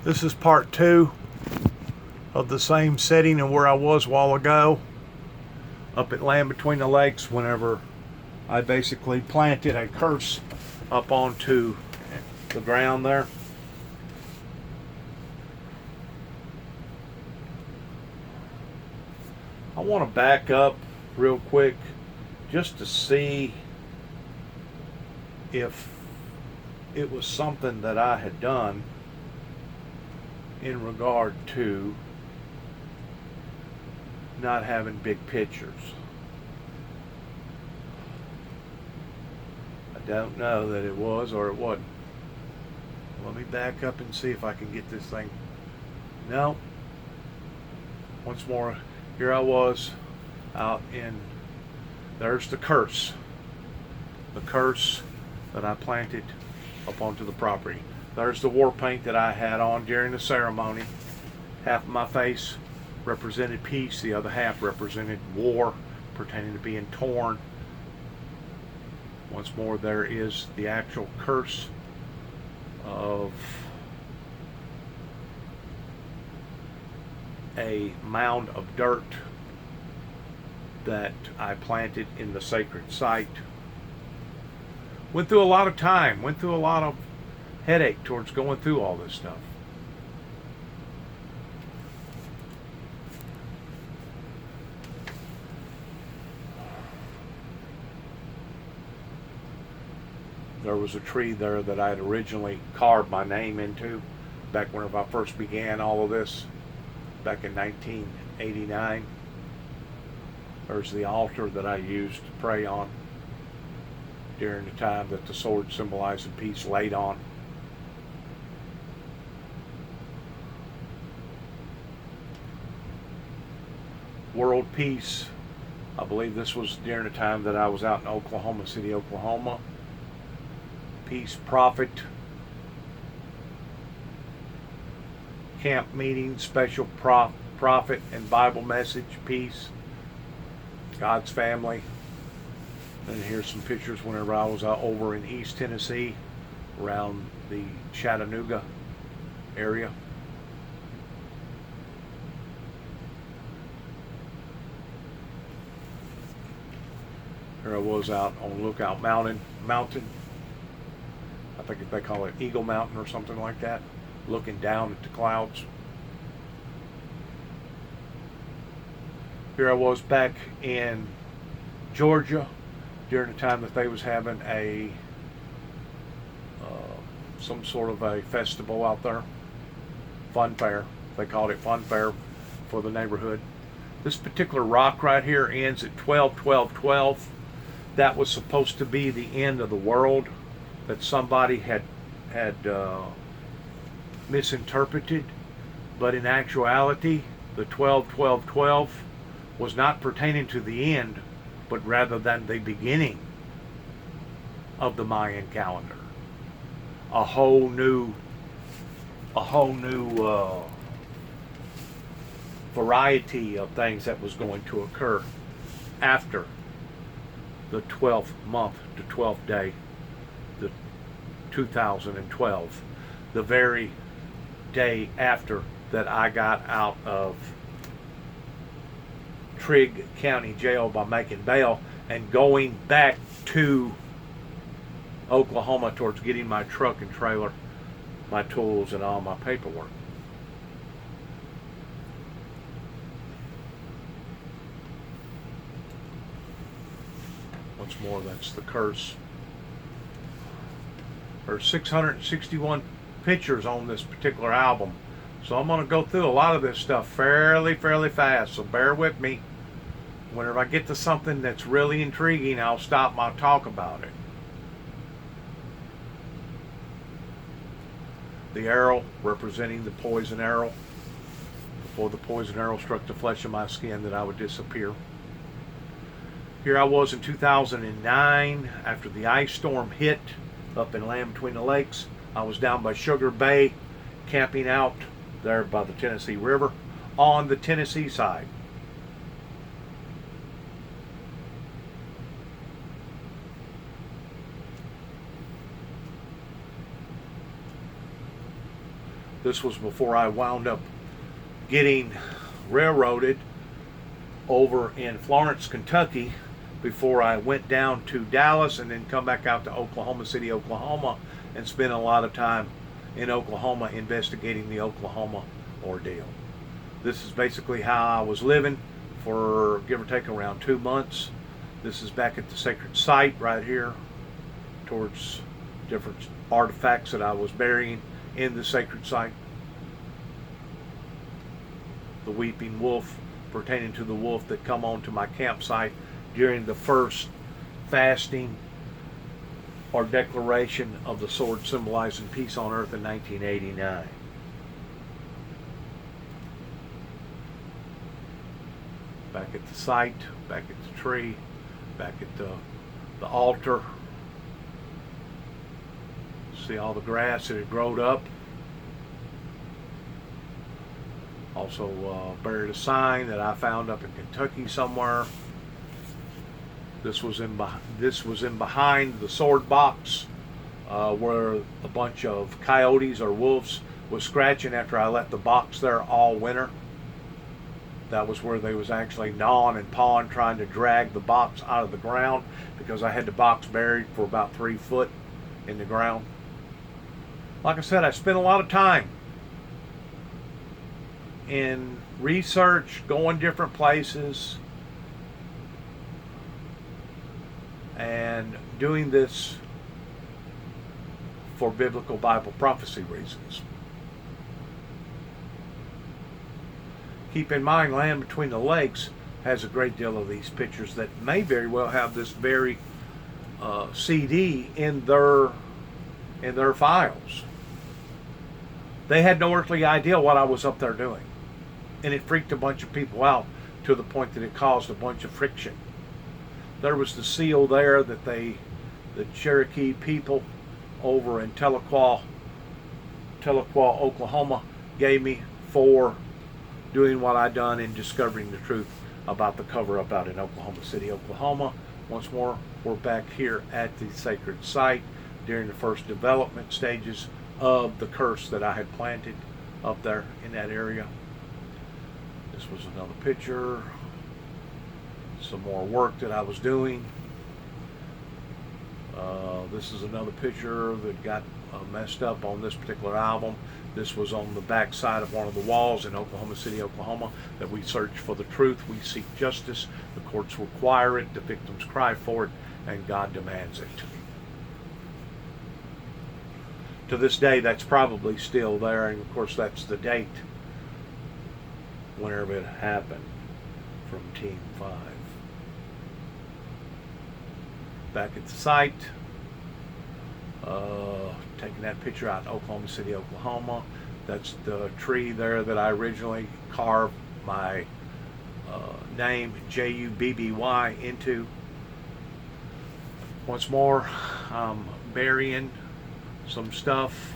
This is part 2 of the same setting and where I was a while ago up at Land Between the Lakes, whenever I basically planted a curse up onto the ground there. I want to back up real quick just to see if it was something that I had done in regard to not having big pictures. I don't know that it was or it wasn't. Let me back up and see if I can get this thing. No. Once more, here I was out in, there's the curse. The curse that I planted up onto the property. There's the war paint that I had on during the ceremony. Half of my face represented peace, the other half represented war, pertaining to being torn. Once more, there is the actual curse of a mound of dirt that I planted in the sacred site. Went through a lot of time, went through a lot of headache towards going through all this stuff. There was a tree there that I had originally carved my name into back whenever I first began all of this, back in 1989. There's the altar that I used to pray on during the time that the sword symbolizing peace laid on. World peace. I believe this was during the time that I was out in Oklahoma City, Oklahoma. Peace prophet. Camp meeting, special prophet and Bible message, peace. God's family. And here's some pictures whenever I was over in East Tennessee, around the Chattanooga area. Here I was out on Lookout Mountain. I think they call it Eagle Mountain or something like that, looking down at the clouds. Here I was back in Georgia during the time that they was having a some sort of a festival out there, fun fair. They called it fun fair for the neighborhood. This particular rock right here ends at 12-12-12. That was supposed to be the end of the world, that somebody had misinterpreted, but in actuality the 12-12-12 was not pertaining to the end, but rather than the beginning of the Mayan calendar. A whole new variety of things that was going to occur after the 12th month, the 12th day, the 2012, the very day after that I got out of Trigg County Jail by making bail and going back to Oklahoma towards getting my truck and trailer, my tools, and all my paperwork. Once more, that's the curse. There's 661 pictures on this particular album, so I'm going to go through a lot of this stuff fairly fast, so bear with me. Whenever I get to something that's really intriguing, I'll stop and I'll talk about it. The arrow representing the poison arrow. Before the poison arrow struck the flesh of my skin, that I would disappear. Here I was in 2009 after the ice storm hit up in Land Between the Lakes. I was down by Sugar Bay, camping out there by the Tennessee River on the Tennessee side. This was before I wound up getting railroaded over in Florence, Kentucky, before I went down to Dallas and then come back out to Oklahoma City, Oklahoma, and spent a lot of time in Oklahoma investigating the Oklahoma ordeal. This is basically how I was living for give or take around 2 months. This is back at the sacred site right here towards different artifacts that I was burying in the sacred site. The weeping wolf, pertaining to the wolf that come onto my campsite during the first fasting or declaration of the sword symbolizing peace on earth in 1989. Back at the site, back at the tree, back at the altar. See all the grass that had grown up. Also buried a sign that I found up in Kentucky somewhere. This was in behind the sword box where a bunch of coyotes or wolves was scratching after I left the box there all winter. That was where they was actually gnawing and pawing, trying to drag the box out of the ground, because I had the box buried for about 3 foot in the ground. Like I said, I spent a lot of time in research, going different places, and doing this for biblical Bible prophecy reasons. Keep in mind, Land Between the Lakes has a great deal of these pictures that may very well have this very CD in their files. They had no earthly idea what I was up there doing, and it freaked a bunch of people out to the point that it caused a bunch of friction. There was the seal there that the Cherokee people over in Tahlequah, Oklahoma, gave me for doing what I done in discovering the truth about the cover-up out in Oklahoma City, Oklahoma. Once more, we're back here at the sacred site during the first development stages of the curse that I had planted up there in that area. This was another picture. Some more work that I was doing. This is another picture that got messed up on this particular album. This was on the back side of one of the walls in Oklahoma City, Oklahoma, that we search for the truth, we seek justice, the courts require it, the victims cry for it, and God demands it. To this day, that's probably still there, and of course that's the date whenever it happened from Team 5. Back at the site, taking that picture out in Oklahoma City, Oklahoma. That's the tree there that I originally carved my name Jewbee into. Once more, I'm burying some stuff.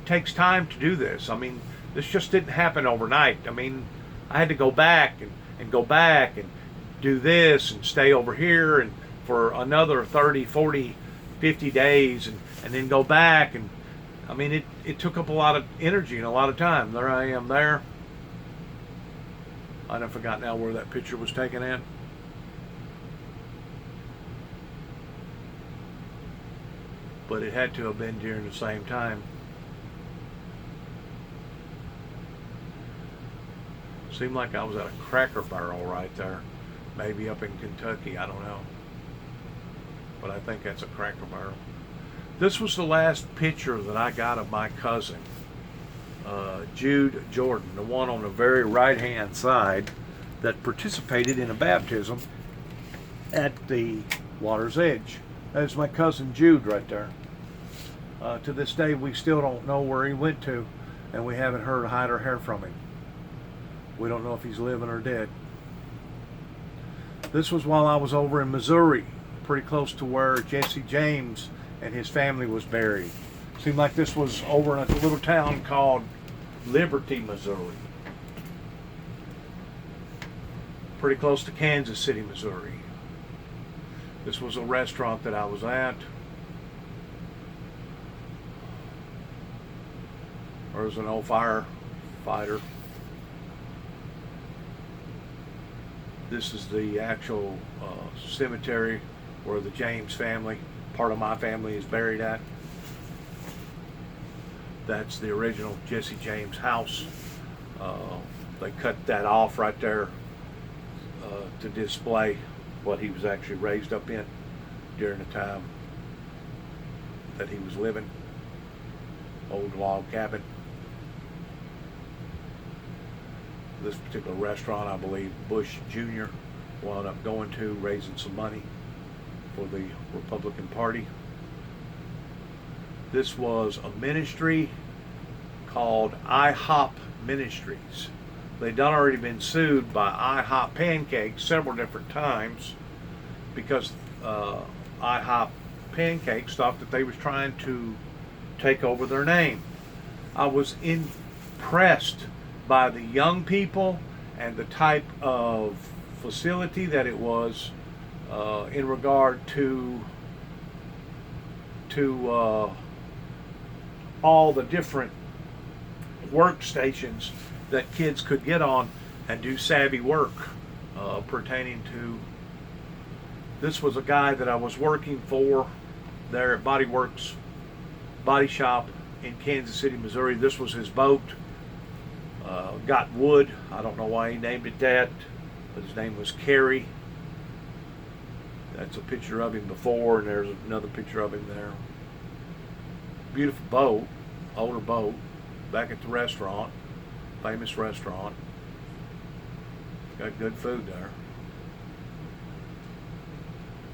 It takes time to do this. I mean, this just didn't happen overnight. I mean, I had to go back and go back and do this and stay over here and for another 30, 40, 50 days and then go back, and I mean it took up a lot of energy and a lot of time. There I am there. I done forgot now where that picture was taken at. But it had to have been during the same time. Seemed like I was at a Cracker Barrel right there. Maybe up in Kentucky, I don't know. But I think that's a Cracker Barrel. This was the last picture that I got of my cousin, Jude Jordan, the one on the very right-hand side that participated in a baptism at the water's edge. That's my cousin Jude right there. To this day, we still don't know where he went to, and we haven't heard hide or hair from him. We don't know if he's living or dead. This was while I was over in Missouri, pretty close to where Jesse James and his family was buried. Seemed like this was over in a little town called Liberty, Missouri. Pretty close to Kansas City, Missouri. This was a restaurant that I was at. There's an old firefighter. This is the actual cemetery where the James family, part of my family, is buried at. That's the original Jesse James house. They cut that off right there to display what he was actually raised up in during the time that he was living. Old log cabin. This particular restaurant, I believe Bush Jr. wound up going to, raising some money for the Republican Party. This was a ministry called IHOP Ministries. They'd already been sued by IHOP Pancakes several different times because IHOP Pancakes thought that they was trying to take over their name. I was impressed by the young people and the type of facility that it was in regard to all the different workstations that kids could get on and do savvy work pertaining to. This was a guy that I was working for there at Body Works Body Shop in Kansas City, Missouri. This was his boat. Got wood. I don't know why he named it that, but his name was Kerry. That's a picture of him before, and there's another picture of him there. Beautiful boat, older boat, back at the restaurant, famous restaurant. Got good food there.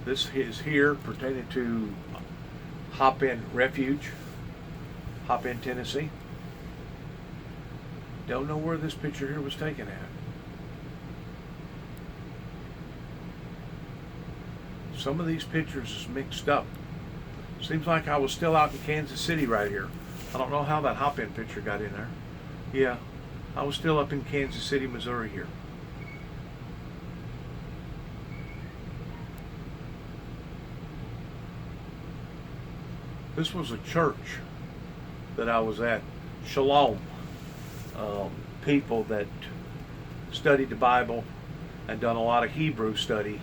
This is here pertaining to Hop In Refuge, Hop In, Tennessee. Don't know where this picture here was taken at. Some of these pictures is mixed up. Seems like I was still out in Kansas City right here. I don't know how that Hop In picture got in there. Yeah, I was still up in Kansas City, Missouri here. This was a church that I was at, Shalom. People that studied the Bible and done a lot of Hebrew study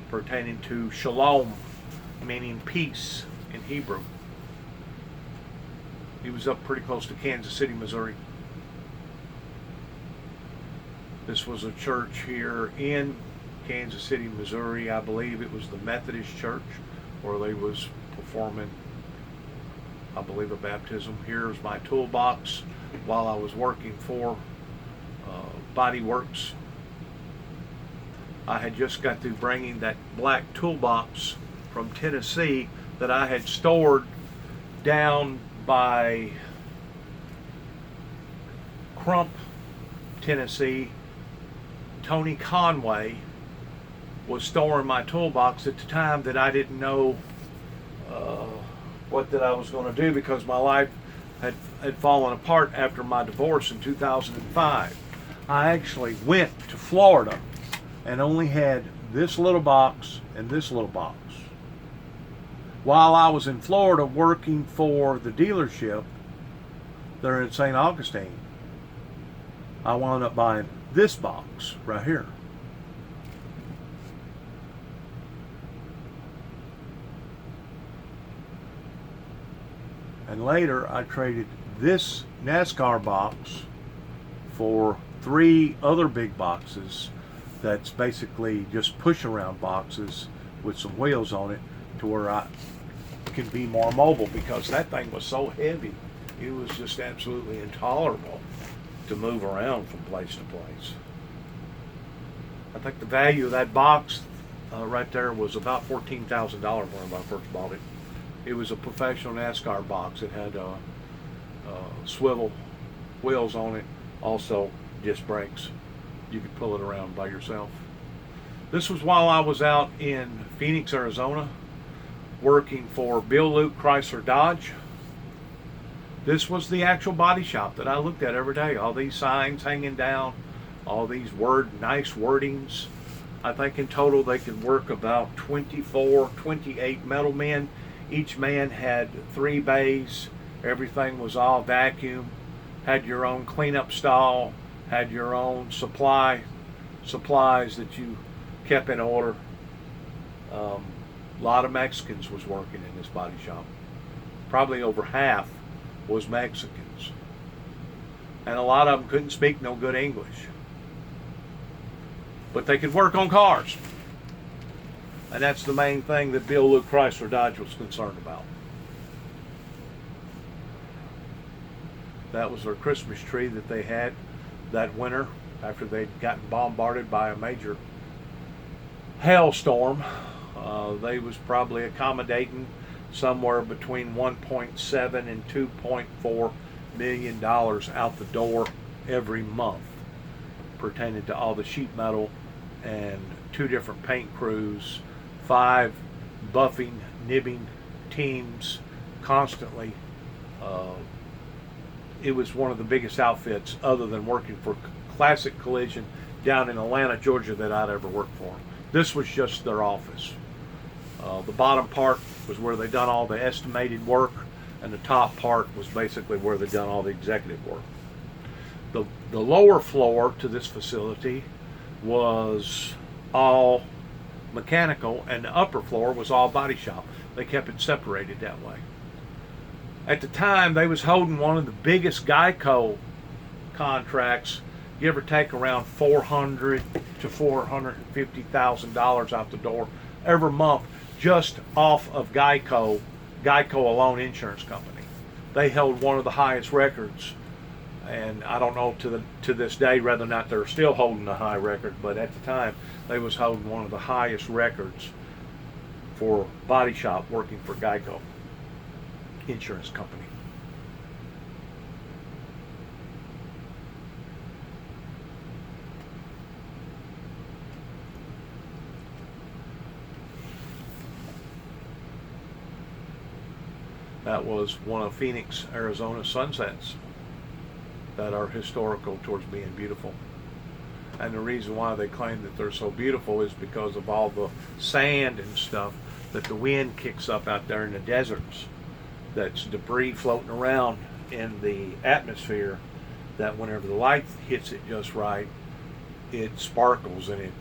pertaining to Shalom, meaning peace in Hebrew. He was up pretty close to Kansas City, Missouri. This was a church here in Kansas City, Missouri. I believe it was the Methodist church where they was performing, I believe, a baptism. Here's my toolbox while I was working for Body Works. I had just got through bringing that black toolbox from Tennessee that I had stored down by Crump, Tennessee. Tony Conway was storing my toolbox at the time that I didn't know what that I was going to do, because my life had fallen apart after my divorce in 2005. I actually went to Florida and only had this little box and this little box. While I was in Florida working for the dealership there in St. Augustine, I wound up buying this box right here. And later I traded this NASCAR box for 3 other big boxes that's basically just push around boxes with some wheels on it, to where I can be more mobile, because that thing was so heavy. It was just absolutely intolerable to move around from place to place. I think the value of that box right there was about $14,000 when I first bought it. It was a professional NASCAR box. It had swivel wheels on it, also disc brakes. You could pull it around by yourself. This was while I was out in Phoenix, Arizona, working for Bill Luke Chrysler Dodge. This was the actual body shop that I looked at every day. All these signs hanging down, all these nice wordings. I think in total they could work about 24, 28 metal men. Each man had 3 bays. Everything was all vacuum, had your own cleanup stall, had your own supplies that you kept in order. A lot of Mexicans was working in this body shop. Probably over half was Mexicans. And a lot of them couldn't speak no good English. But they could work on cars. And that's the main thing that Bill Luke Chrysler Dodge was concerned about. That was their Christmas tree that they had that winter after they'd gotten bombarded by a major hailstorm. They was probably accommodating somewhere between 1.7 and 2.4 million dollars out the door every month, pertaining to all the sheet metal and 2 different paint crews, 5 buffing, nibbing teams constantly. It was one of the biggest outfits other than working for Classic Collision down in Atlanta, Georgia, that I'd ever worked for. This was just their office. The bottom part was where they done all the estimated work, and the top part was basically where they done all the executive work. The lower floor to this facility was all mechanical, and the upper floor was all body shop. They kept it separated that way. At the time, they was holding one of the biggest Geico contracts, give or take around $400,000 to $450,000 out the door every month, just off of Geico alone insurance company. They held one of the highest records, and I don't know to this day whether or not they're still holding the high record, but at the time they was holding one of the highest records for body shop working for Geico insurance company. That was one of Phoenix, Arizona sunsets that are historical towards being beautiful. And the reason why they claim that they're so beautiful is because of all the sand and stuff that the wind kicks up out there in the deserts. That's debris floating around in the atmosphere that whenever the light hits it just right, it sparkles and it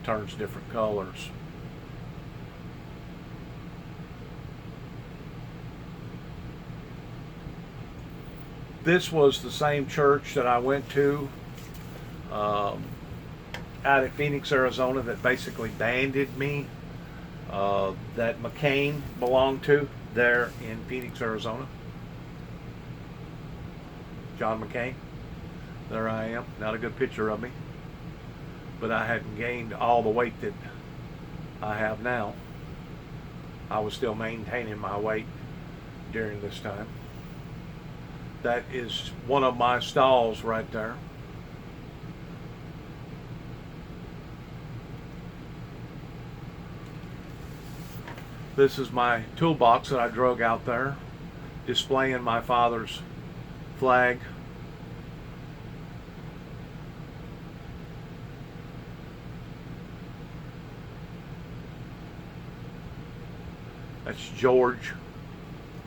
turns different colors. This was the same church that I went to out at Phoenix, Arizona, that basically banded me, that McCain belonged to there in Phoenix, Arizona. John McCain. There I am. Not a good picture of me. But I hadn't gained all the weight that I have now. I was still maintaining my weight during this time. That is one of my stalls right there. This is my toolbox that I drug out there, displaying my father's flag. That's George.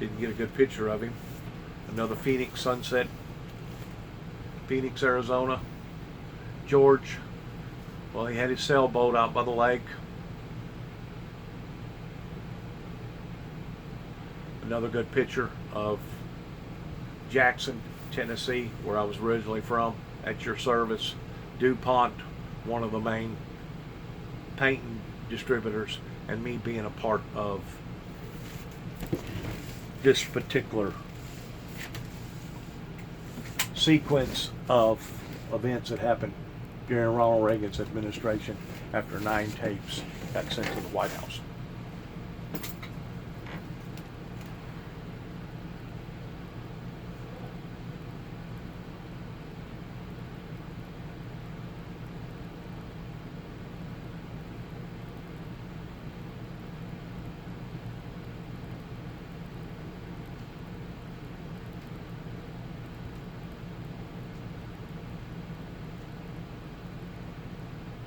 Didn't get a good picture of him. Another Phoenix sunset. Phoenix, Arizona. George, well, he had his sailboat out by the lake. Another good picture of Jackson, Tennessee, where I was originally from, at your service. DuPont, one of the main painting distributors, and me being a part of this particular sequence of events that happened during Ronald Reagan's administration after 9 tapes got sent to the White House.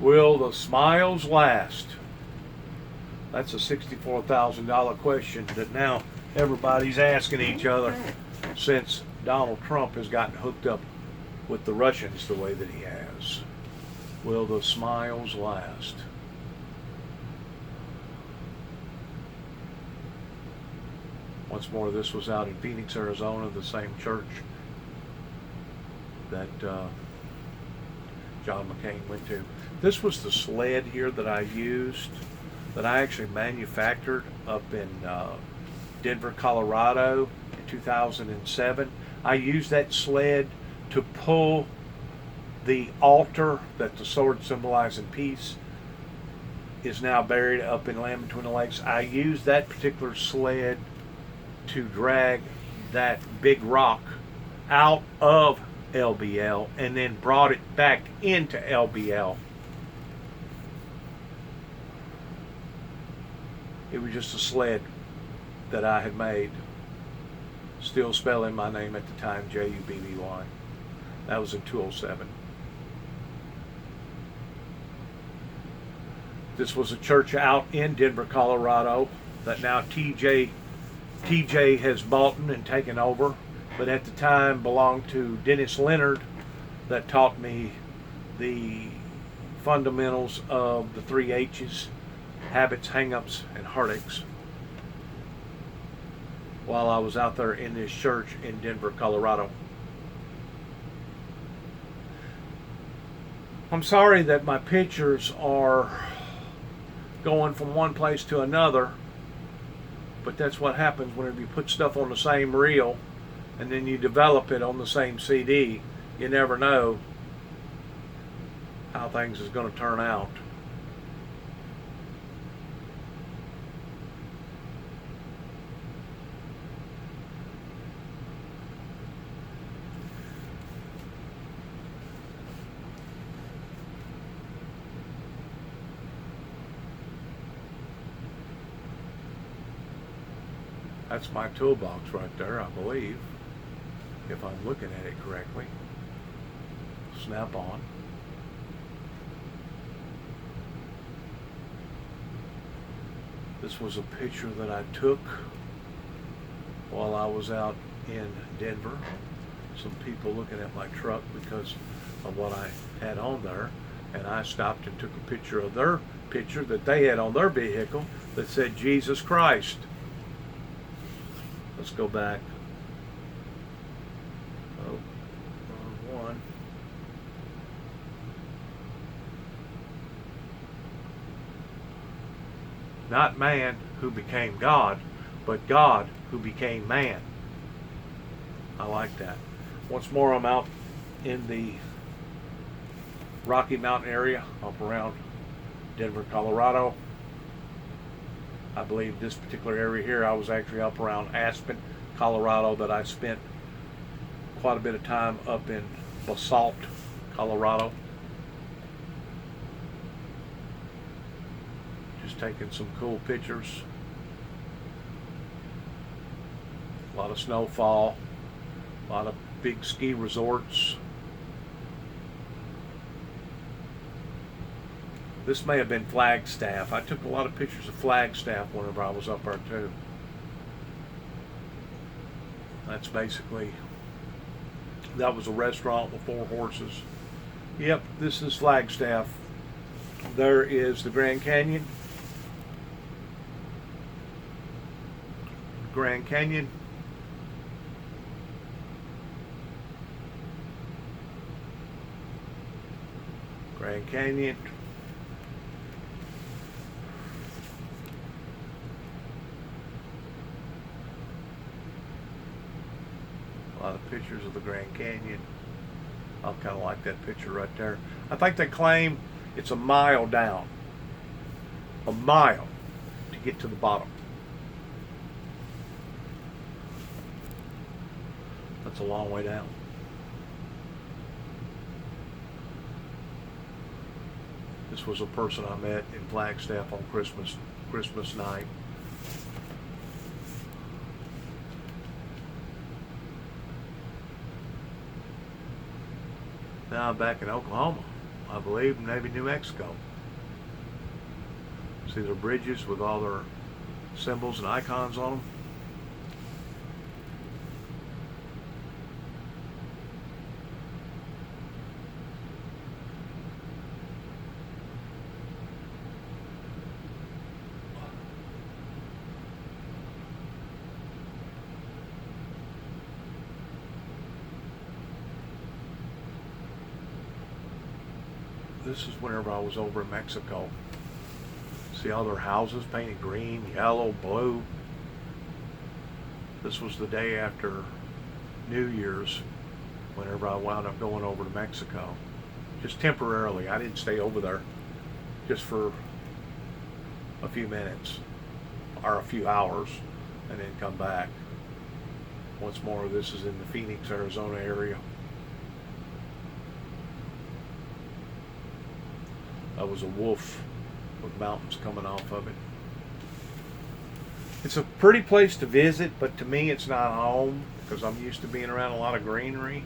Will the smiles last? That's a $64,000 question that now everybody's asking each other since Donald Trump has gotten hooked up with the Russians the way that he has. Will the smiles last? Once more, this was out in Phoenix, Arizona, the same church that John McCain went to. This was the sled here that I used, that I actually manufactured up in Denver, Colorado in 2007. I used that sled to pull the altar that the sword symbolizing peace is now buried up in Land Between the Lakes. I used that particular sled to drag that big rock out of LBL and then brought it back into LBL. It was just a sled that I had made, still spelling my name at the time, Jubby. That was in 2007. This was a church out in Denver, Colorado that now TJ has bought and taken over, but at the time belonged to Dennis Leonard, that taught me the fundamentals of the 3 H's: habits, hang-ups, and heartaches, while I was out there in this church in Denver, Colorado. I'm sorry that my pictures are going from one place to another, but that's what happens whenever you put stuff on the same reel and then you develop it on the same CD. You never know how things is going to turn out. That's my toolbox right there, I believe, if I'm looking at it correctly. Snap on. This was a picture that I took while I was out in Denver. Some people looking at my truck because of what I had on there, and I stopped and took a picture of their picture that they had on their vehicle that said Jesus Christ. Let's go back. Oh, wrong one. Not man who became God, but God who became man. I like that. Once more, I'm out in the Rocky Mountain area, up around Denver, Colorado. I believe this particular area here, I was actually up around Aspen, Colorado, but I spent quite a bit of time up in Basalt, Colorado. Just taking some cool pictures. A lot of snowfall, a lot of big ski resorts. This may have been Flagstaff. I took a lot of pictures of Flagstaff whenever I was up there too. That's basically, that was a restaurant with 4 horses. Yep, this is Flagstaff. There is the Grand Canyon. Grand Canyon. Grand Canyon. A lot of pictures of the Grand Canyon. I kind of like that picture right there. I think they claim it's a mile down. A mile to get to the bottom. That's a long way down. This was a person I met in Flagstaff on Christmas night. Now I'm back in Oklahoma, I believe, maybe New Mexico. See their bridges with all their symbols and icons on them. this is whenever I was over in Mexico. See all their houses painted green, yellow, blue. This was the day after New Year's, whenever I wound up going over to Mexico. Just temporarily. I didn't stay over there just for a few minutes or a few hours and then come back. Once more, this is in the Phoenix, Arizona area. That was a wolf with mountains coming off of it. It's a pretty place to visit, but to me it's not home because I'm used to being around a lot of greenery.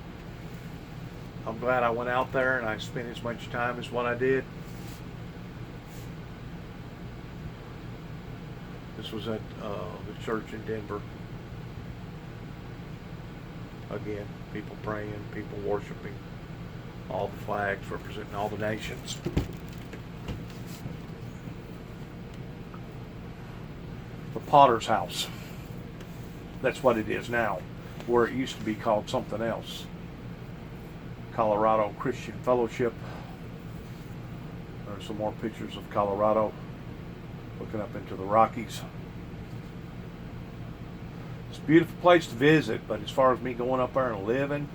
I'm glad I went out there and I spent as much time as what I did. This was at the church in Denver. Again, people praying, people worshiping, all the flags representing all the nations. The Potter's House. That's what it is now, where it used to be called something else. Colorado Christian Fellowship. There's some more pictures of Colorado, looking up into the Rockies. It's a beautiful place to visit, but as far as me going up there and living,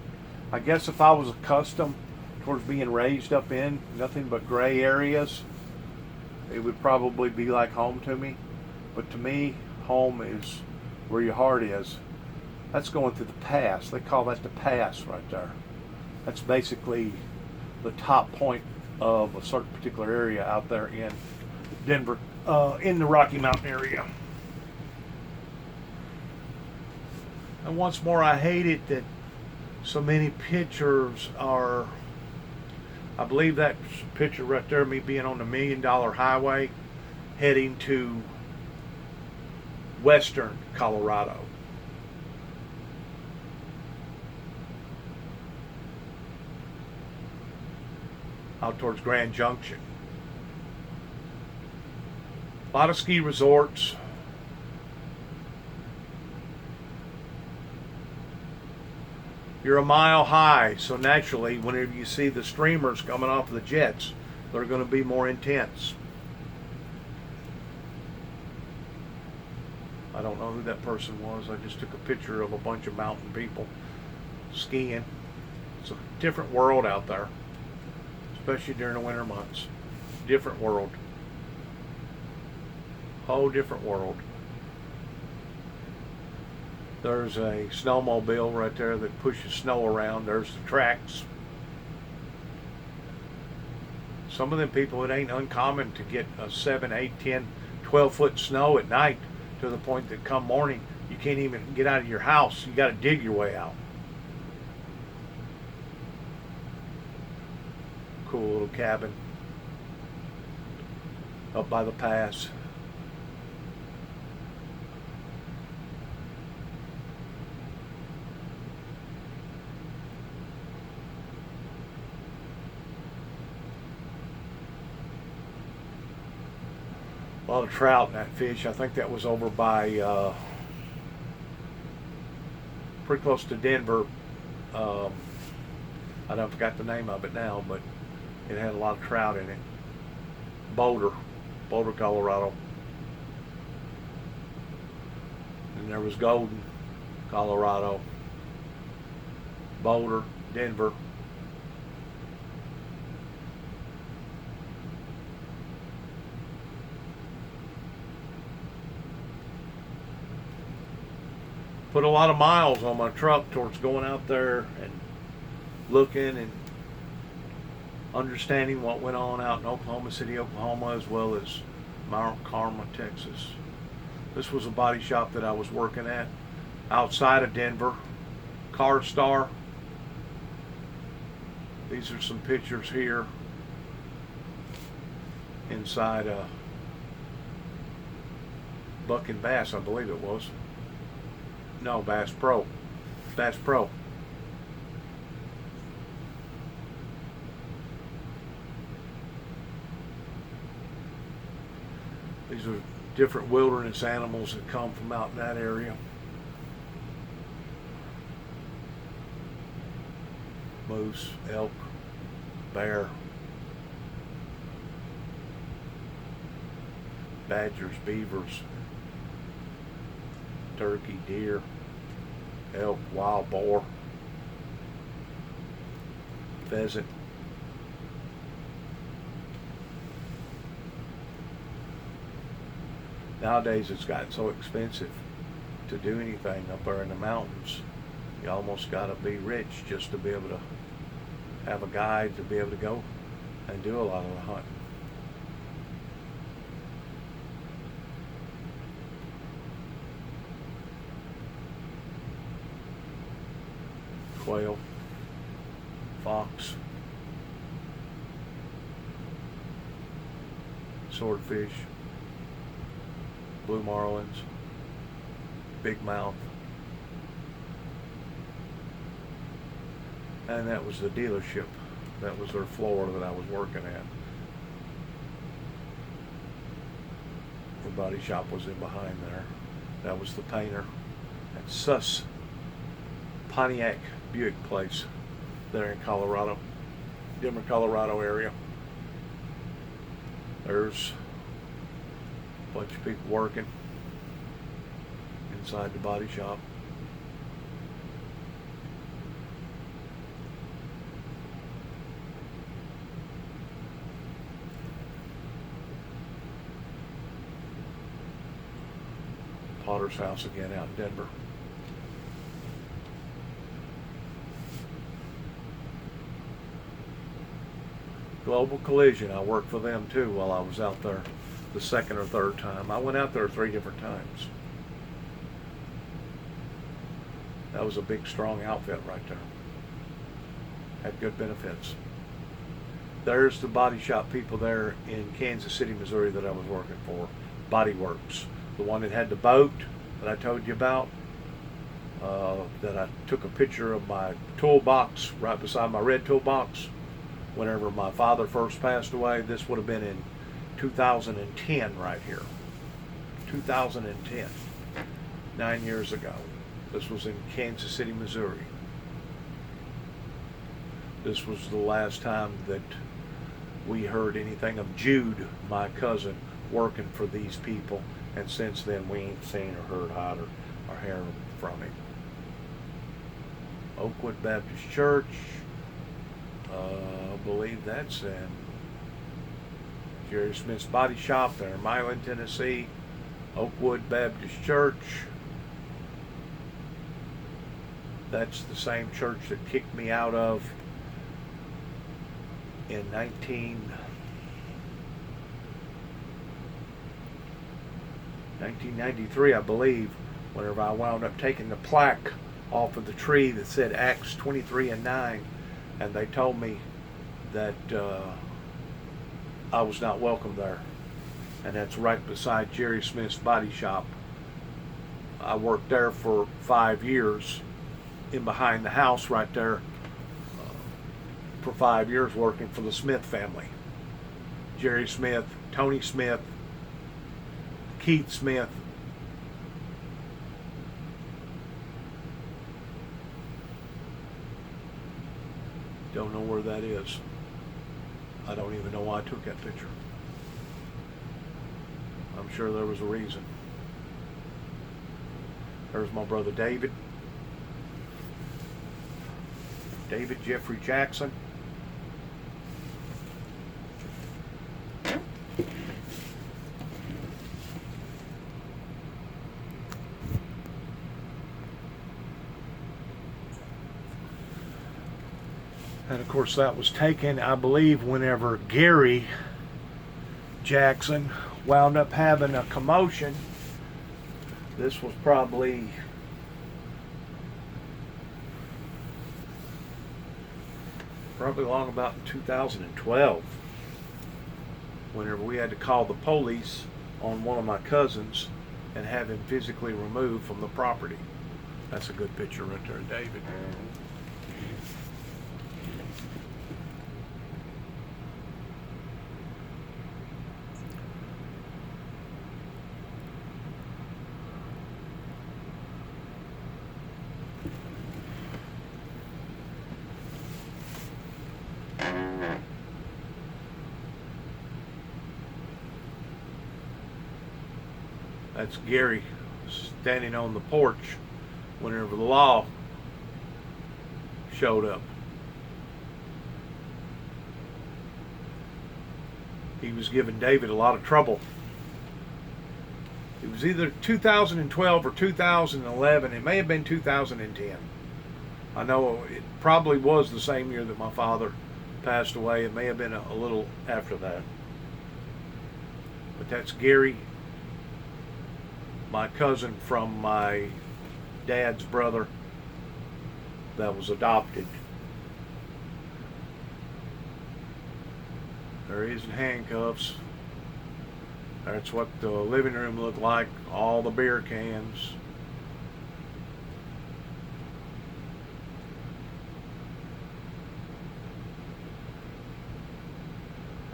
I guess if I was accustomed towards being raised up in nothing but gray areas, it would probably be like home to me. But to me, home is where your heart is. That's going through the pass. They call that the pass right there. That's basically the top point of a certain particular area out there in Denver, in the Rocky Mountain area. And once more, I hate it that so many pictures are, I believe that picture right there, me being on the $1 Million Highway, heading to western Colorado. Out towards Grand Junction. A lot of ski resorts. You're a mile high, so naturally, whenever you see the streamers coming off of the jets, they're going to be more intense. I don't know who that person was. I just took a picture of a bunch of mountain people skiing. It's a different world out there, especially during the winter months. Different world. Whole different world. There's a snowmobile right there that pushes snow around. There's the tracks. Some of them people, it ain't uncommon to get a 7, 8, 10, 12 foot snow at night, to the point that come morning you can't even get out of your house. You got to dig your way out. Cool little cabin up by the pass. A lot of trout in that fish. I think that was over by pretty close to Denver. I don't forgot the name of it now, but it had a lot of trout in it. Boulder, Colorado. And there was Golden, Colorado. Boulder, Denver. Put a lot of miles on my truck towards going out there and looking and understanding what went on out in Oklahoma City, Oklahoma, as well as Mount Carmel, Texas. This was a body shop that I was working at outside of Denver. Car Star. These are some pictures here inside Buck and Bass, I believe it was. No, Bass Pro. Bass Pro. These are different wilderness animals that come from out in that area. Moose, elk, bear. badgers, beavers, turkey, deer, elk, wild boar, pheasant. Nowadays it's gotten so expensive to do anything up there in the mountains. You almost got to be rich just to be able to have a guide to be able to go and do a lot of the hunting. Quail, fox, swordfish, blue marlins, big mouth. And that was the dealership. That was their floor that I was working at. The body shop was in behind there. That was the painter. And Sus Pontiac Buick place there in Colorado, Denver, Colorado area. There's a bunch of people working inside the body shop. Potter's house again out in Denver. Global Collision, I worked for them too while I was out there the second or third time. I went out there 3 different times. That was a big, strong outfit right there. Had good benefits. There's the body shop people there in Kansas City, Missouri that I was working for. Body Works. The one that had the boat that I told you about. That I took a picture of my toolbox right beside my red toolbox. Whenever my father first passed away, this would have been in 2010 right here. 2010. 9 years ago. This was in Kansas City, Missouri. This was the last time that we heard anything of Jude, my cousin, working for these people. And since then, we ain't seen or heard hot or hear from him. Oakwood Baptist Church. I believe that's in Jerry Smith's Body Shop there in Milan, Tennessee. Oakwood Baptist Church. That's the same church that kicked me out of in 1993, I believe, whenever I wound up taking the plaque off of the tree that said Acts 23:9, and they told me that I was not welcome there. And that's right beside Jerry Smith's Body Shop. I worked there for 5 years in behind the house right there for 5 years working for the Smith family. Jerry Smith, Tony Smith, Keith Smith. Don't know where that is. I don't even know why I took that picture. I'm sure there was a reason. There's my brother David. David Jeffrey Jackson. And of course that was taken, I believe, whenever Gary Jackson wound up having a commotion. This was probably long about in 2012, whenever we had to call the police on one of my cousins and have him physically removed from the property. That's a good picture right there, David. That's Gary standing on the porch whenever the law showed up. He was giving David a lot of trouble. It was either 2012 or 2011. It may have been 2010. I know it probably was the same year that my father passed away. It may have been a little after that. But that's Gary, my cousin from my dad's brother that was adopted. There he is in handcuffs. That's what the living room looked like. All the beer cans.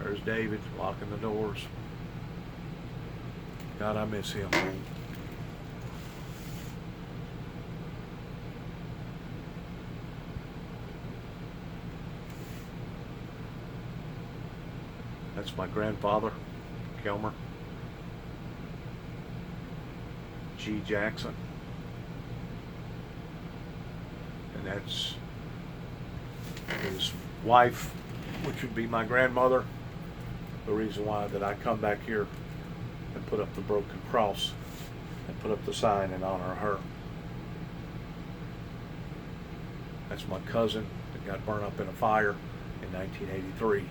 There's David locking the doors. God, I miss him. That's my grandfather, Kelmer G. Jackson. And that's his wife, which would be my grandmother. The reason why that I come back here and put up the broken cross and put up the sign in honor of her. That's my cousin that got burned up in a fire in 1983.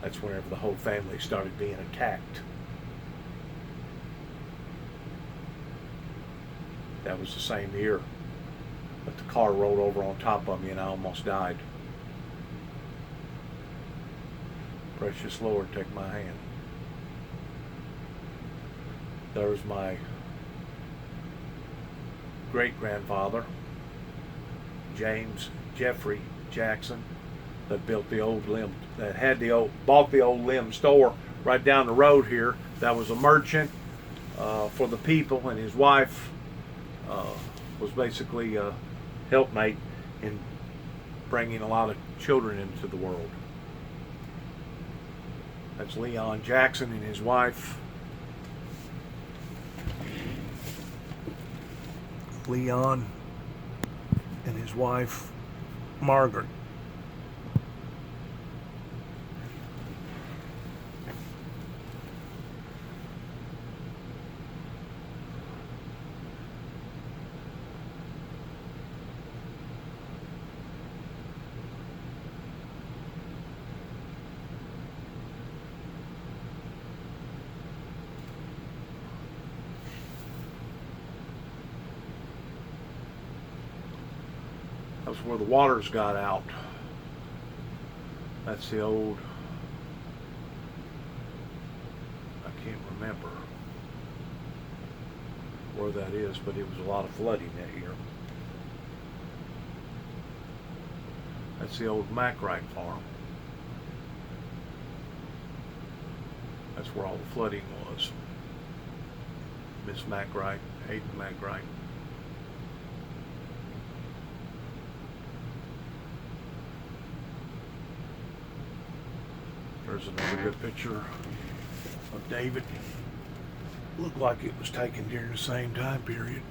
That's whenever the whole family started being attacked. That was the same year that the car rolled over on top of me and I almost died. Precious Lord, take my hand. There's my great-grandfather, James Jeffrey Jackson, that built the old limb, that had bought the old limb store right down the road here. That was a merchant for the people, and his wife was basically a helpmate in bringing a lot of children into the world. That's Leon Jackson and his wife. Leon and his wife, Margaret. That's where the waters got out. That's the old, I can't remember where that is, but it was a lot of flooding that year. That's the old Macwright farm. That's where all the flooding was. Miss Macwright, Hayden Macwright. There's another good picture of David. Looked like it was taken during the same time period.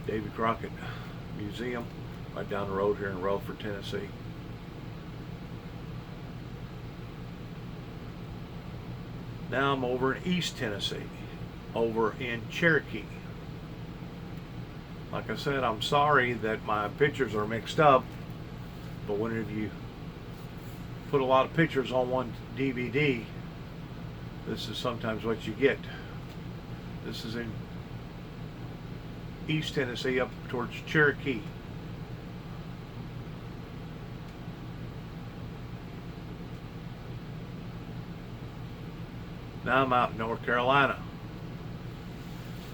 David Crockett Museum, right down the road here in Rutherford, Tennessee. Now I'm over in East Tennessee, over in Cherokee. Like I said, I'm sorry that my pictures are mixed up, but whenever you put a lot of pictures on one DVD, this is sometimes what you get. This is in East Tennessee, up towards Cherokee. Now I'm out in North Carolina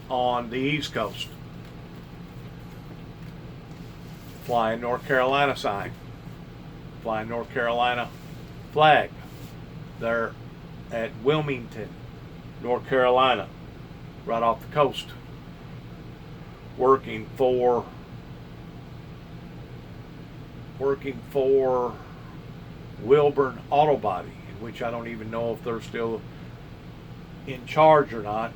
on the East Coast. flying North Carolina sign, flying North Carolina flag. There at Wilmington, North Carolina, right off the coast, working for Wilburn Auto Body, in which I don't even know if they're still in charge or not.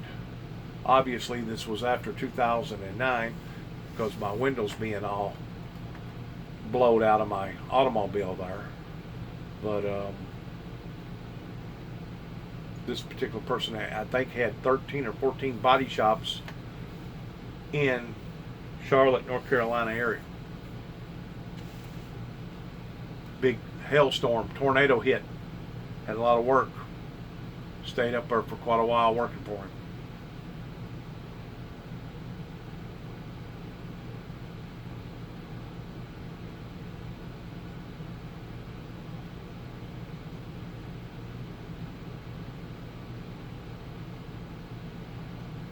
Obviously this was after 2009, because my windows being all blowed out of my automobile there. But this particular person, I think, had 13 or 14 body shops in Charlotte, North Carolina area. Big hailstorm, tornado hit. Had a lot of work. Stayed up there for quite a while working for him.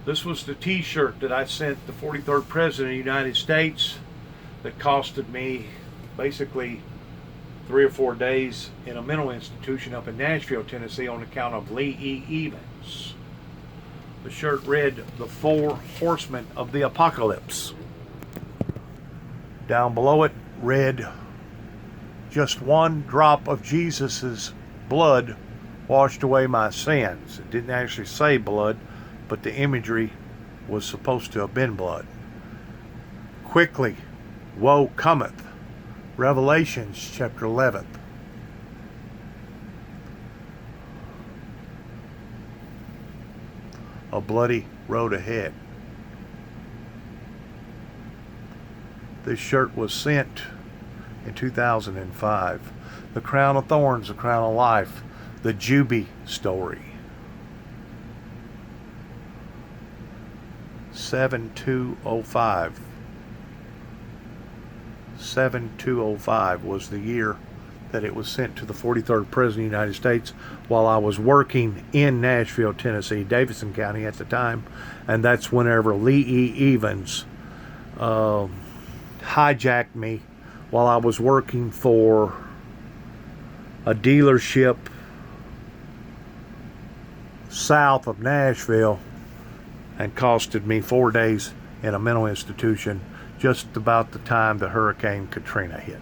This was the t-shirt that I sent the 43rd President of the United States that costed me basically 3 or 4 days in a mental institution up in Nashville, Tennessee on account of Lee E. Evans. The shirt read, "The Four Horsemen of the Apocalypse." Down below it read, "Just one drop of Jesus's blood washed away my sins." It didn't actually say blood, but the imagery was supposed to have been blood. "Quickly, woe cometh." Revelations chapter 11. A bloody road ahead. This shirt was sent in 2005. The Crown of Thorns, the Crown of Life, the Jewbee story. 7205. 7205 was the year that it was sent to the 43rd President of the United States while I was working in Nashville, Tennessee, Davidson County at the time. And that's whenever Lee E. Evans hijacked me while I was working for a dealership south of Nashville and costed me 4 days in a mental institution just about the time the Hurricane Katrina hit.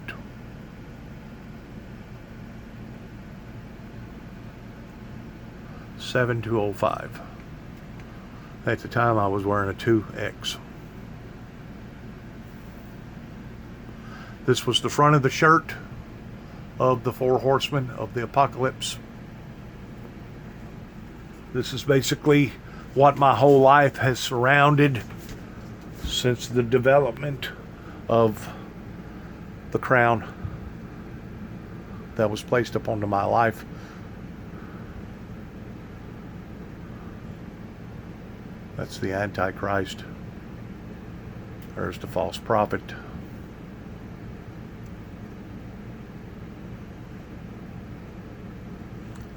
(7205). At the time I was wearing a 2X. This was the front of the shirt of the Four Horsemen of the Apocalypse. This is basically what my whole life has surrounded since the development of the crown that was placed upon my life. That's the Antichrist. There's the false prophet.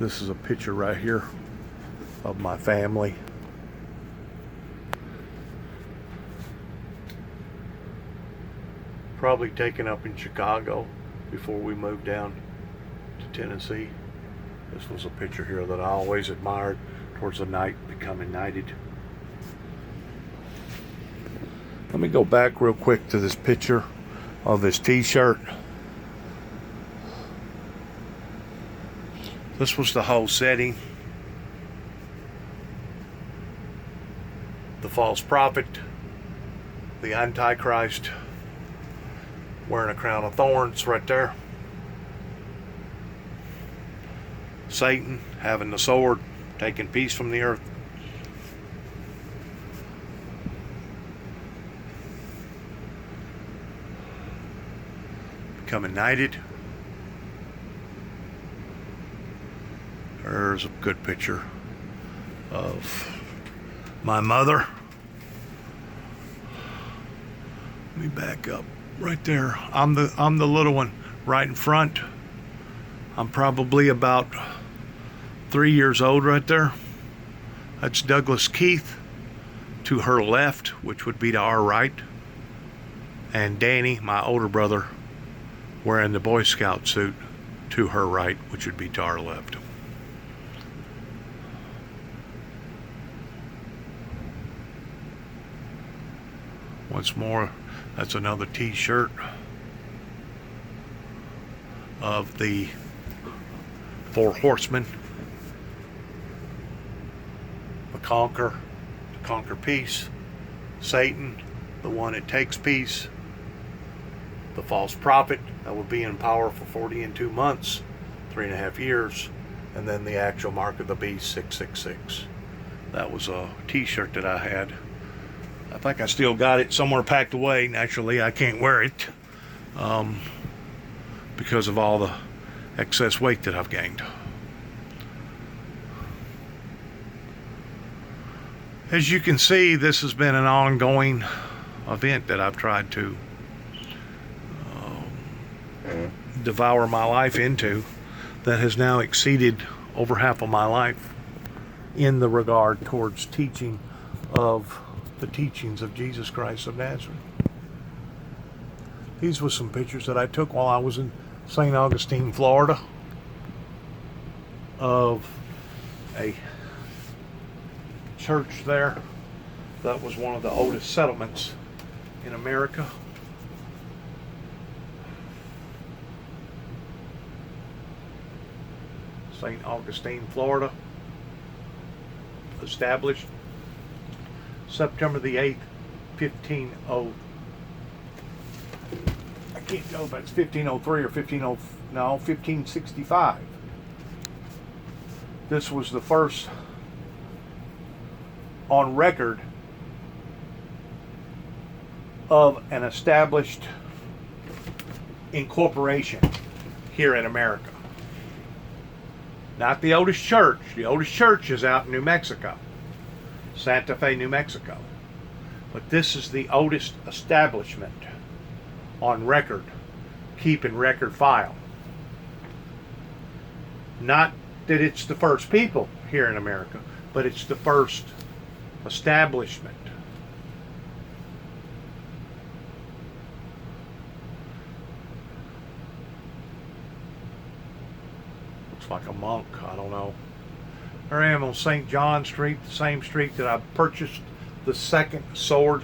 This is a picture right here of my family. Probably taken up in Chicago before we moved down to Tennessee. This was a picture here that I always admired towards the night becoming knighted. Let me go back real quick to this picture of this t-shirt. This was the whole setting. The false prophet, the Antichrist, wearing a crown of thorns right there. Satan having the sword, taking peace from the earth. Becoming knighted. There's a good picture of my mother. Let me back up. Right there. I'm the little one right in front. I'm probably about 3 years old right there. That's Douglas Keith to her left, which would be to our right. and Danny, my older brother, wearing the Boy Scout suit to her right, which would be to our left. Once more, that's another t-shirt of the Four Horsemen. The conquer peace. Satan, the one that takes peace. The false prophet, that will be in power for 40 and 2 months, 3.5 years. And then the actual mark of the beast, 666. That was a t-shirt that I had. I think I still got it somewhere packed away. Naturally, I can't wear it because of all the excess weight that I've gained. As you can see, this has been an ongoing event that I've tried to devour my life into, that has now exceeded over half of my life in the regard towards teaching of the teachings of Jesus Christ of Nazareth. These were some pictures that I took while I was in St. Augustine, Florida, of a church there that was one of the oldest settlements in America. St. Augustine, Florida, established September the 8th, 1503 or 1565. This was the first on record of an established incorporation here in America. Not the oldest church. The oldest church is out in New Mexico, Santa Fe, New Mexico. But this is the oldest establishment on record, keeping record file. Not that it's the first people here in America, but it's the first establishment. Looks like a monk, I don't know. There I am on St. John Street, the same street that I purchased the second sword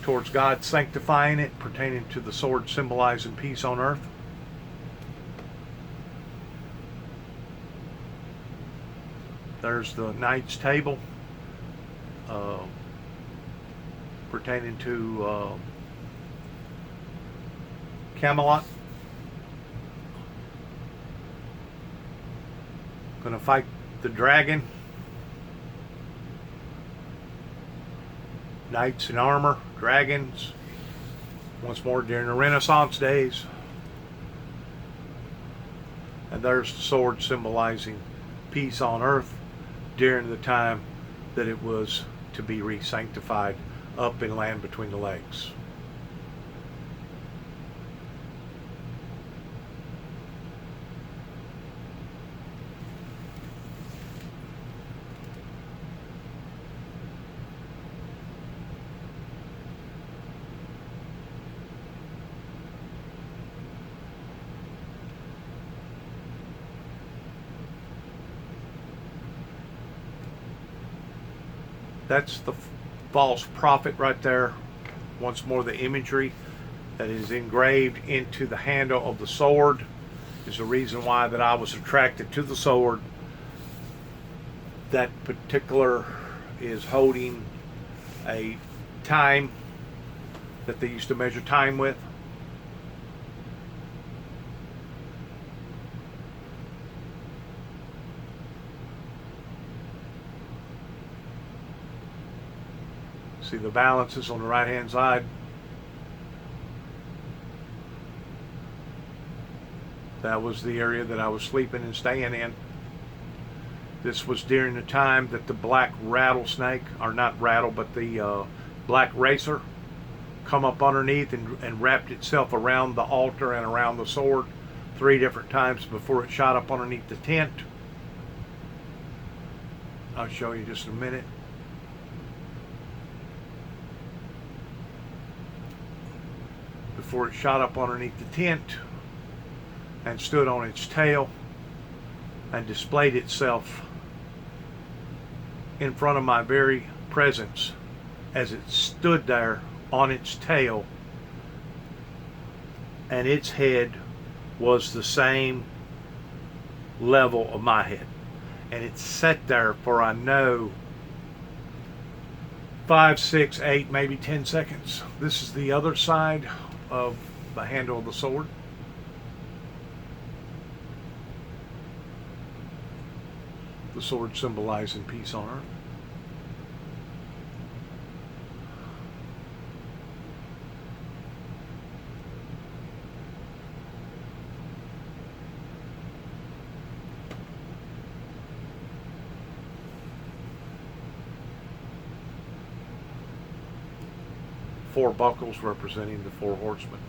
towards God sanctifying it, pertaining to the sword symbolizing peace on earth. There's the Knight's Table, pertaining to Camelot. Gonna fight the dragon. Knights in armor, dragons, once more during the Renaissance days. And there's the sword symbolizing peace on earth during the time that it was to be re-sanctified up in land between the legs. That's the false prophet right there. Once more, the imagery that is engraved into the handle of the sword is the reason why that I was attracted to the sword. That particular is holding a time that they used to measure time with. See the balances on the right hand side. That was the area that I was sleeping and staying in. This was during the time that the black rattlesnake, or not rattle, but the black racer, come up underneath and wrapped itself around the altar and around the sword 3 different times before it shot up underneath the tent. I'll show you just in a minute. before it shot up underneath the tent and stood on its tail and displayed itself in front of my very presence as it stood there on its tail, and its head was the same level of my head, and it sat there for, I know, 5, 6, 8, maybe 10 seconds. This is the other side of the handle of the sword. The sword symbolizing peace on earth. Four buckles representing the four horsemen.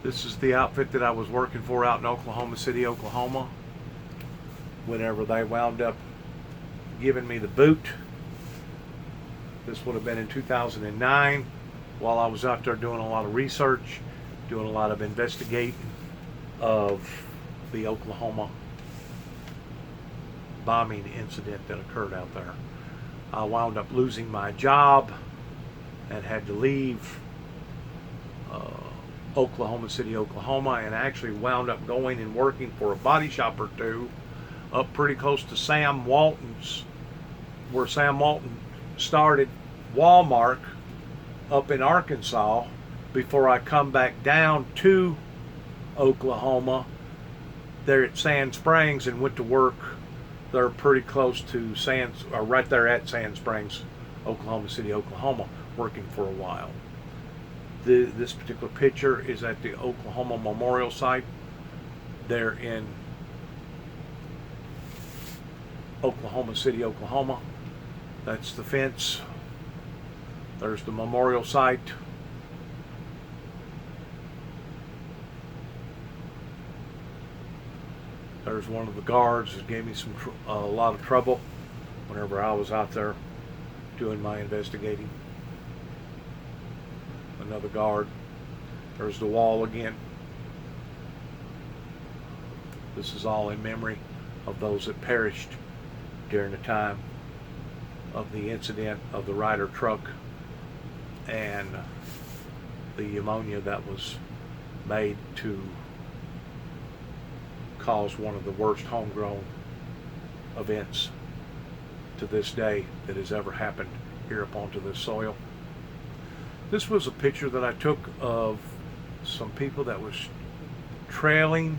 This is the outfit that I was working for out in Oklahoma City, Oklahoma, whenever they wound up giving me the boot. This would have been in 2009, while I was out there doing a lot of research, doing a lot of investigating of the Oklahoma bombing incident that occurred out there. I wound up losing my job and had to leave Oklahoma City, Oklahoma, and actually wound up going and working for a body shop or two up pretty close to Sam Walton's, where Sam Walton started Walmart up in Arkansas, before I come back down to Oklahoma there at Sand Springs and went to work there pretty close to right there at Sand Springs, Oklahoma City, Oklahoma, working for a while. This particular picture is at the Oklahoma Memorial Site there in Oklahoma City, Oklahoma. That's the fence. There's the memorial site. There's one of the guards that gave me a lot of trouble whenever I was out there doing my investigating. Another guard. There's the wall again. This is all in memory of those that perished during the time of the incident of the Ryder truck and the ammonia that was made to cause one of the worst homegrown events to this day that has ever happened here up onto this soil. This was a picture that I took of some people that was trailing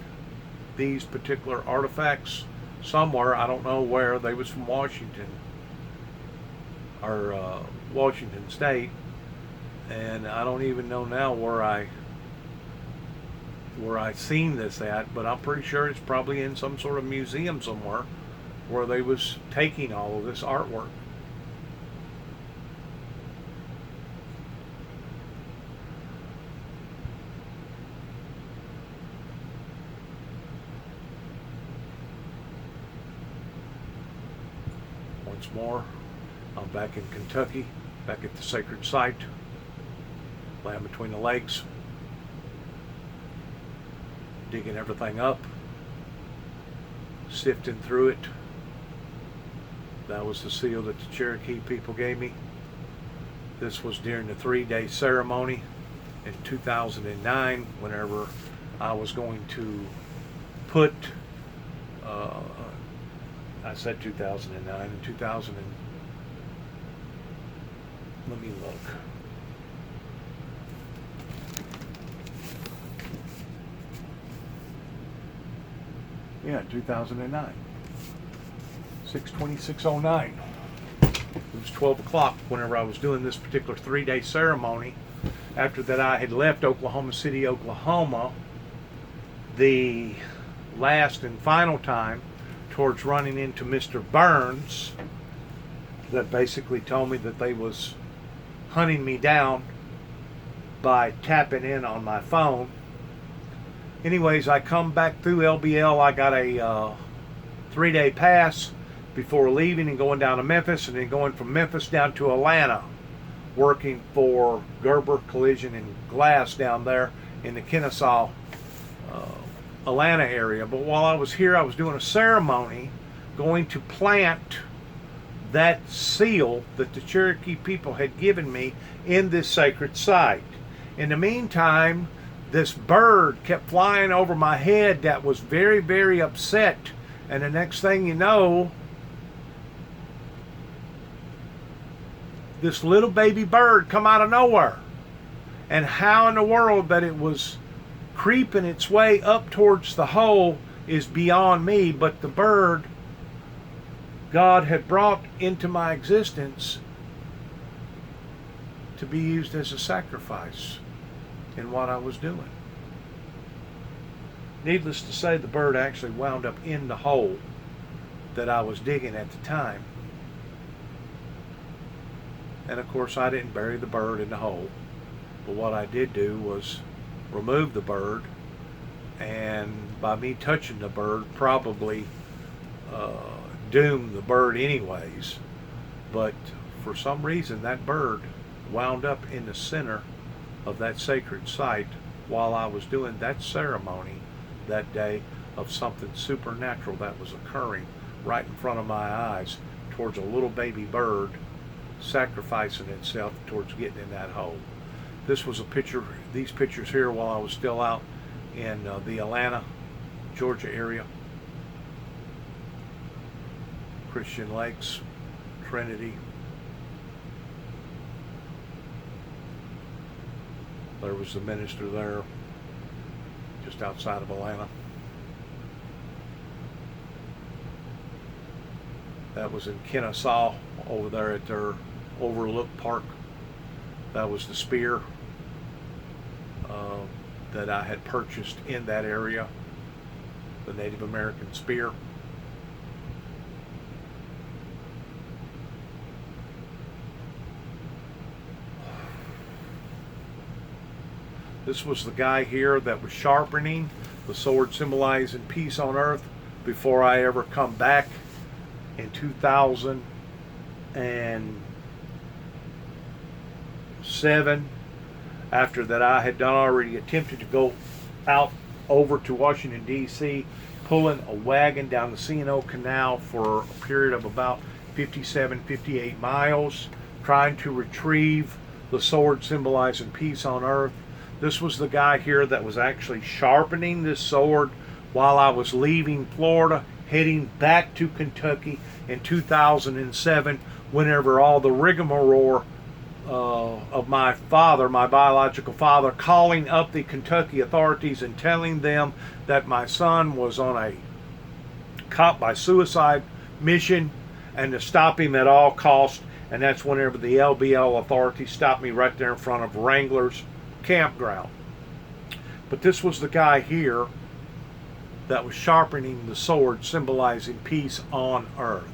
these particular artifacts somewhere. I don't know where. They was from Washington or Washington State, and I don't even know now where I seen this at, but I'm pretty sure it's probably in some sort of museum somewhere where they was taking all of this artwork. Once more, I'm back in Kentucky, back at the sacred site, land between the lakes, digging everything up, sifting through it. That was the seal that the Cherokee people gave me. This was during the 3-day ceremony in 2009, whenever I was going to put, I said 2009, in 2000, let me look. Yeah, 2009. 6/26/09. It was 12 o'clock whenever I was doing this particular 3-day ceremony. After that, I had left Oklahoma City, Oklahoma. The last and final time towards running into Mr. Burns, that basically told me that they was hunting me down by tapping in on my phone. Anyways, I come back through LBL. I got a 3-day pass before leaving and going down to Memphis, and then going from Memphis down to Atlanta, working for Gerber Collision and Glass down there in the Kennesaw, Atlanta area. But while I was here, I was doing a ceremony going to plant that seal that the Cherokee people had given me in this sacred site. In the meantime, this bird kept flying over my head that was very, very upset. And the next thing you know, this little baby bird come out of nowhere. And how in the world that it was creeping its way up towards the hole is beyond me. But the bird God had brought into my existence to be used as a sacrifice in what I was doing. Needless to say, the bird actually wound up in the hole that I was digging at the time. And of course, I didn't bury the bird in the hole. But what I did do was remove the bird, and by me touching the bird, probably doom the bird anyways. But for some reason, that bird wound up in the center of that sacred site while I was doing that ceremony that day of something supernatural that was occurring right in front of my eyes towards a little baby bird sacrificing itself towards getting in that hole. This was a picture, these pictures here, while I was still out in the Atlanta, Georgia area. Christian Lakes, Trinity. There was the minister there, just outside of Atlanta. That was in Kennesaw, over there at their Overlook Park. That was the spear that I had purchased in that area, the Native American spear. This was the guy here that was sharpening the sword symbolizing peace on earth before I ever come back in 2007. After that, I had already attempted to go out over to Washington, D.C., pulling a wagon down the C&O Canal for a period of about 57, 58 miles, trying to retrieve the sword symbolizing peace on earth. This was the guy here that was actually sharpening this sword while I was leaving Florida, heading back to Kentucky in 2007, whenever all the rigmarole of my father, my biological father, calling up the Kentucky authorities and telling them that my son was on a caught by suicide mission and to stop him at all costs. And that's whenever the LBL authorities stopped me right there in front of Wrangler's campground. But this was the guy here that was sharpening the sword symbolizing peace on earth.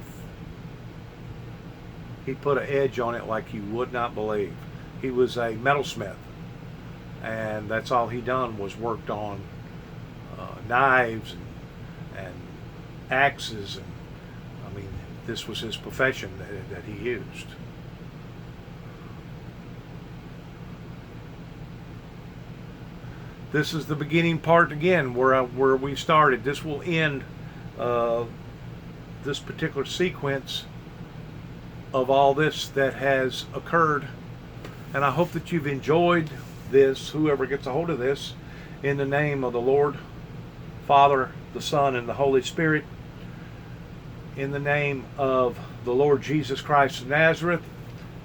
He put an edge on it like you would not believe. He was a metalsmith, and that's all he done was worked on knives and axes, and I mean, this was his profession that he used. This is the beginning part again, where we started. This will end this particular sequence of all this that has occurred, and I hope that you've enjoyed this, whoever gets a hold of this, in the name of the Lord, Father, the Son, and the Holy Spirit, in the name of the Lord Jesus Christ of Nazareth,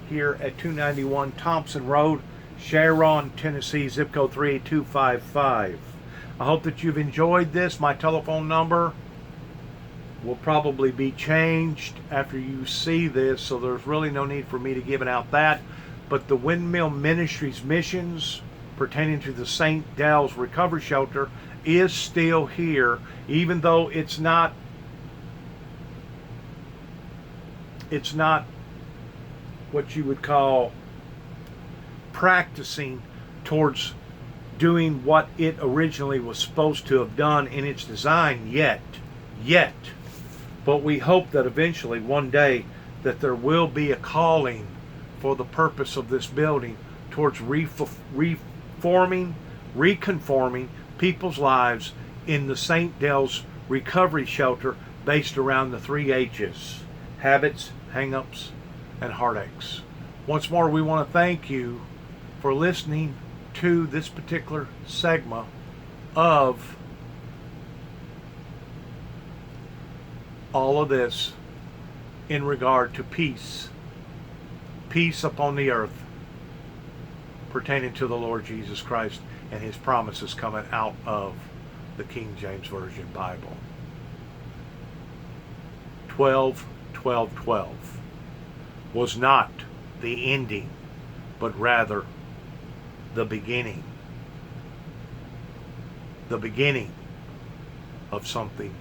here at 291 Thompson Road, Sharon, Tennessee, zip code 38255. I hope that you've enjoyed this. My telephone number will probably be changed after you see this, so there's really no need for me to give it out that. But the Windmill Ministries missions pertaining to the St. Dal's Recovery Shelter is still here, even though it's not what you would call practicing towards doing what it originally was supposed to have done in its design yet. But we hope that eventually, one day, that there will be a calling for the purpose of this building towards reforming, reconforming people's lives in the St. Del's recovery shelter based around the 3 H's: habits, hang-ups, and heartaches. Once more, we want to thank you for listening to this particular segment of all of this in regard to peace upon the earth pertaining to the Lord Jesus Christ and his promises coming out of the King James Version Bible. 12-12-12 was not the ending, but rather the beginning. The beginning of something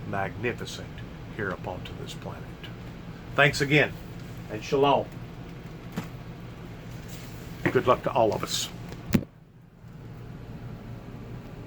magnificent here upon this planet. Thanks again, and shalom. Good luck to all of us.